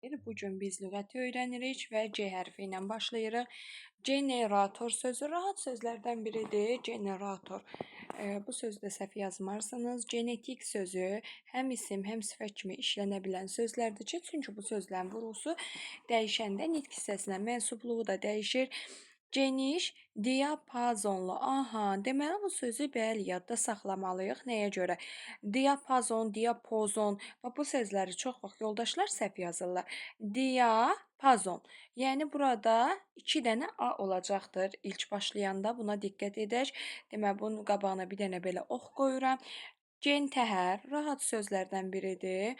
Bu gün biz lüğəti öyrənirik və C hərfi ilə başlayırıq. Generator sözü rahat sözlərdən biridir. Generator. Bu sözdə səhv yazmarsınız. Genetik sözü həm isim, həm sifət kimi işlənə bilən sözlərdir ki, çünki bu sözlərin vurğusu dəyişəndə nitq hissəsinə mənsubluğu da dəyişir. Geniş, diapazonlu. Aha, deməli bu sözü bəli yadda saxlamalıyıq. Nəyə görə? Diapazon, diapozon və bu sözləri çox vaxt yoldaşlar səhv yazırlar. Diapazon. Yəni burada 2 dənə A olacaqdır. İlk başlayanda buna diqqət edək. Deməli bunun qabağına bir dənə belə ox qoyuram. Gentəhər rahat sözlərdən biridir.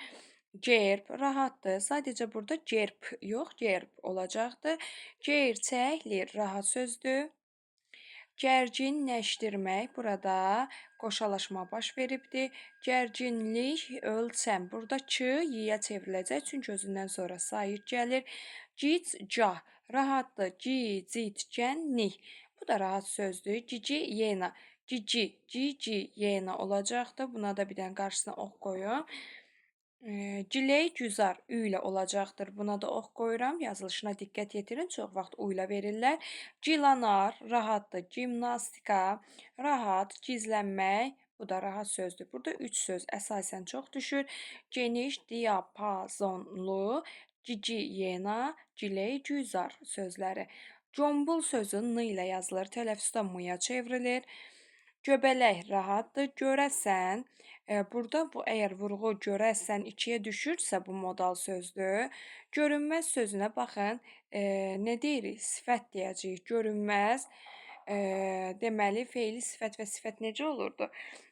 Cerb rahatdır. Sadəcə burada cerb yox, cerb olacaqdır. Gerçəkli rahat sözdür. Gərginləşdirmək burada qoşalaşma baş veribdir. Gərginlik ölçəm. Burada Ç Y-yə çevriləcək, çünki özündən sonra sait gəlir. Cic, cah. Rahatdır. Cicit, cənnik. Bu da rahat sözdür. Cici, yena. Cici, cici, yena olacaqdır. Buna da bir dənə qarşısına ox qoyun. Ciley, güzar, ü ilə olacaqdır. Buna da ox qoyuram. Yazılışına diqqət yetirin. Çox vaxt u ilə verirlər. Cilanar, rahatdır. Gimnastika, rahat, gizlənmək. Bu da rahat sözdür. Burada 3 söz əsasən çox düşür. Geniş, diapazonlu, cici, yena, ciley, güzar sözləri. Combul sözü n ilə yazılır. Tələffüzdə m-ya çevrilir. Göbələk rahatdır. Görəsən, burada bu əgər vurğu görəsən 2-yə düşürsə bu modal sözdür. Görünməz sözünə baxın, nə deyirik? Sifət deyəcəyik. Görünməz, deməli feili sifət və sifət necə olurdu?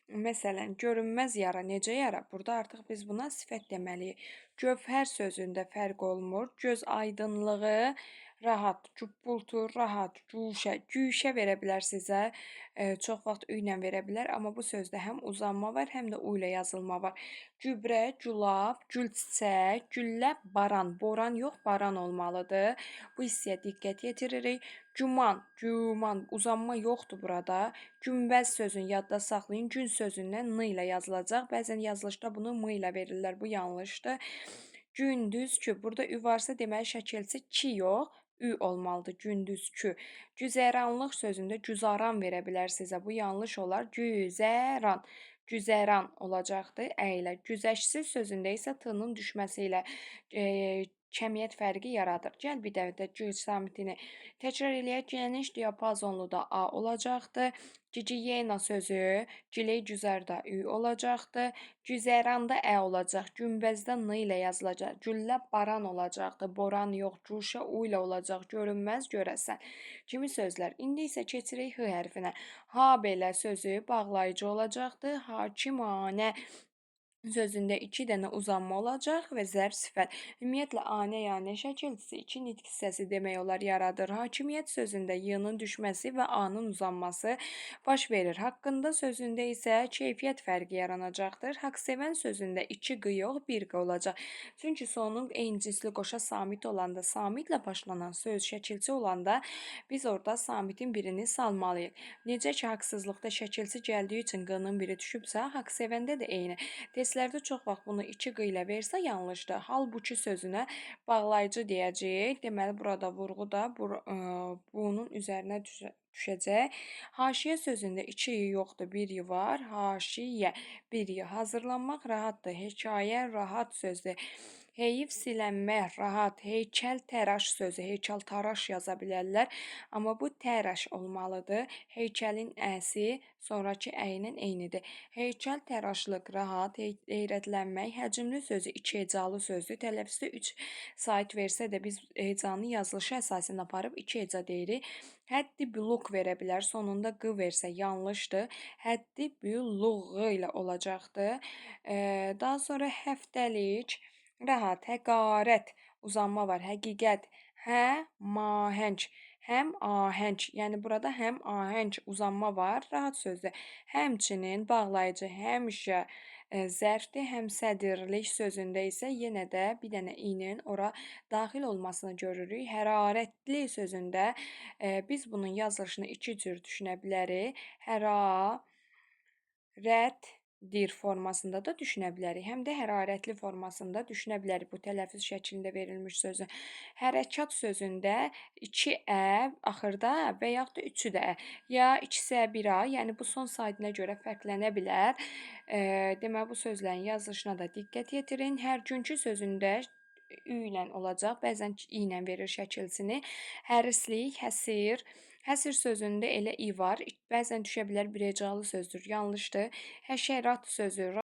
Məsələn, görünməz yara necə yara? Burada artıq biz buna sifət deməliyik. Gövhər sözündə fərq olmur. Göz aydınlığı rahat, cubbultu, rahat, güşə, güşə verə bilər sizə. Çox vaxt ü ilə verə bilər, amma bu sözdə həm uzanma var, həm də u ilə yazılma var. Gübrə, gülab, gül çiçək, güllə, baran. Boran yox, baran olmalıdır. Bu hissəyə diqqət yetiririk. Güman, güman, uzanma yoxdur burada. Günbəz sözünü yadda saxlayın. Gün sözündən n ilə yazılacaq. Bəzən yazılışda bunu m ilə verirlər. Bu yanlışdır. Gündüzkü. Burada ü varsa deməli şəkilçi ki yox, ü olmalıdır. Gündüzkü. Güzəranlıq sözündə güzaran verə bilər sizə. Bu yanlış olar. Güzəran. Güzəran olacaqdır ə ilə. Güzəşsiz sözündə isə t-nın düşməsi ilə kəmiyyət fərqi yaradır. Gəl bir dəfə də g samitini təkrar eləyək. Geniş diapazonlu da A olacaqdır. Giciyena sözü, ciley güzərdə ü olacaqdır. Güzəranda ə olacaq. Günbəzdə n ilə yazılacaq. Güllə baran olacaqdır. Boran yox, güşə u ilə olacaq. Görünməz, görəsən kimi sözlər. İndi isə keçirik h hərfinə. Ha belə sözü bağlayıcı olacaqdır. Hakimanə sözündə 2 dənə uzanma olacaq və zərf sifət. Ümumiyyətlə, anə, yanə şəkilçisi 2 nitq hissəsi demək olar yaradır. Hakimiyyət sözündə y-nın düşməsi və a-nın uzanması baş verir. Haqqında sözündə isə keyfiyyət fərqi yaranacaqdır. Haqsevən sözündə 2 q yox, 1 q olacaq. Çünki sonun eyni cinsli qoşa samit olanda, samitlə başlanan söz şəkilçi olanda biz orada samitin birini salmalıyıq. Necə ki, haqsızlıqda şəkilçi gəldiyi üçün q-nın biri düşübsə, haqsevəndə də eyni. Testlərdə çox vaxt bunu 2 q ilə versə yanlışdır. Halbuki sözünə bağlayıcı deyəcəyik. Deməli, burada vurğu da bunun üzərinə düşəcək. Haşiyə sözündə 2 y yoxdur, 1 y var. Haşiyə, 1 y. Hazırlanmaq rahatdır. Hekayə rahat sözdür. Heyif silənmək rahat. Heykəl təraş sözü. Heykəl taraş yaza bilərlər. Amma bu təraş olmalıdır. Heykəlin əsi sonraki əyinin eynidir. Heykəl təraşlıq rahat. Heyrətlənmək. Həcmli sözü 2 hecalı sözdür. Tələffüzdə 3 sait versə də biz hecanı yazılışı əsasən aparıb 2 heca deyirik. Həddi büluq verə bilər. Sonunda q versə yanlışdır. Həddi büluğ ilə olacaqdır. Daha sonra həftəlik rahat, həqarət, uzanma var, həqiqət, mahəng, həm ahəng, yəni burada həm ahəng uzanma var, rahat sözdür. Həmçinin bağlayıcı həmişə zərfdir, həm sədirlik sözündə isə yenə də bir dənə i-nin ora daxil olmasını görürük. Hərarətli sözündə biz bunun yazılışını 2 cür düşünə bilərik. Hərarət dir formasında da düşünə bilərik, həm də hərarətli formasında düşünə bilərik bu tələffüz şəklində verilmiş sözü. Hərəkat sözündə 2 axırda və yaxud da 3-ü də ya 2-sə 1-a, yəni bu son saydına görə fərqlənə bilər. Deməli, bu sözlərin yazılışına da diqqət yetirin. Hər günkü sözündə ü ilə olacaq, bəzən i ilə verir şəkilçini. Hərislik, həsir. Həsir sözündə elə i var, bəzən düşə bilər bir hecalı sözdür, yanlışdır. Həşərat sözü